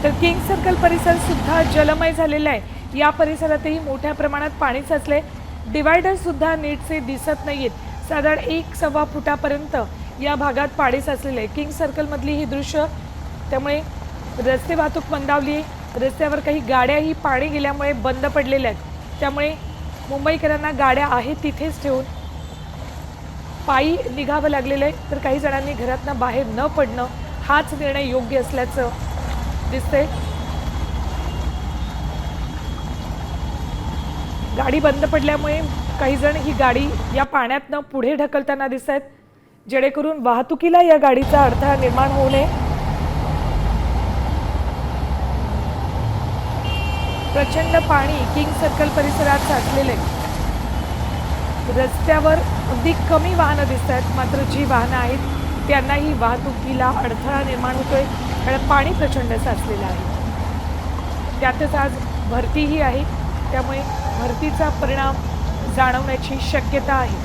तर king circle परिसर सुद्धा जलमय झालेला आहे। या परिसरातही मोठ्या प्रमाणात पाणी साचले। डिवायडर सुद्धा नीटचे दिसत नाहीत। साधारण 1-1.25 फुटापर्यंत या भागात पाणी साचलेले आहे। किंग सर्कल मधली ही दृश्य, त्यामुळे रस्ते वाहतूक मंदावली आहे। रस्त्यावर काही गाड्याही पाणी गेल्यामुळे बंद पडलेल्या आहेत। त्यामुळे मुंबईकरांना गाड्या आहेत तिथेच ठेवून पायी निघावं लागलेलं आहे। तर काही जणांनी घरातनं बाहेर न पडणं हाच निर्णय योग्य असल्याचं दिसतंय। गाडी बंद पडल्यामुळे काही जण ही गाडी या पाण्यातनं पुढे ढकलताना दिसत आहेत, जेणेकरून वाहतुकीला या गाडीचा अडथळा निर्माण होऊ नये। प्रचंड पाणी किंग सर्कल परिसरात साचलेले आहे। रस्त्यावर अगदी कमी वाहनं दिसत आहेत, मात्र जी वाहनं आहेत त्यांनाही वाहतुकीला अडथळा निर्माण होतोय, कारण पाणी प्रचंड साचलेलं आहे। त्यातच आज भरतीही आहे, त्यामुळे भरतीचा परिणाम जाणवण्याची शक्यता आहे।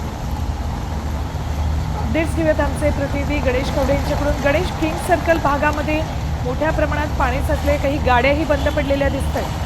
अपडेट्स घेऊयात आमचे प्रतिनिधी गणेश कवडे यांच्याकडून। गणेश, किंग सर्कल भागामध्ये मोठ्या प्रमाणात पाणी साचले, काही गाड्याही बंद पडलेल्या दिसत आहेत।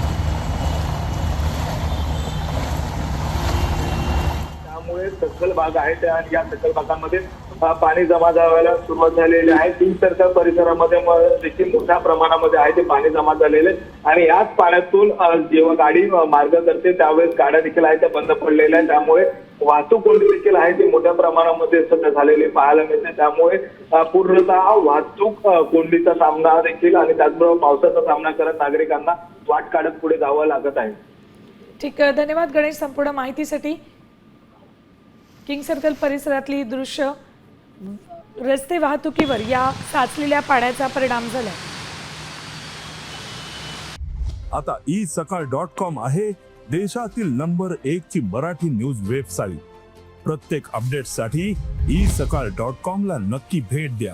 त्यामुळे सखल भाग आहे आणि या सखल भागामध्ये पाणी जमा व्हायला सुरुवात झालेली आहे। किंग सर्कल परिसरामध्ये देखील मोठ्या प्रमाणामध्ये आहे ते पाणी जमा झालेले आणि याच पाण्यातून जेव्हा गाडी मार्ग करते त्यावेळेस गाड्या देखील आहेत त्या बंद पडलेल्या आहेत। त्यामुळे वाहतूक कोंडी देखील आहे ती मोठ्या प्रमाणामध्ये सध्या झालेली पाहायला मिळते। त्यामुळे पूर्णतः वाहतूक कोंडीचा सामना देखील आणि त्याचबरोबर पावसाचा सामना करत नागरिकांना वाट काढत पुढे जावं लागत आहे। ठीक आहे, धन्यवाद गणेश संपूर्ण माहितीसाठी। किंग सर्कल परिसरातली दृश्य, रस्ते वाहतुकीवर या साचलेल्या पाण्याचा परिणाम झाला। आता isakal.com आहे देशातील नंबर 1 ची मराठी न्यूज वेबसाईट। प्रत्येक अपडेटसाठी isakal.com ला नक्की भेट द्या।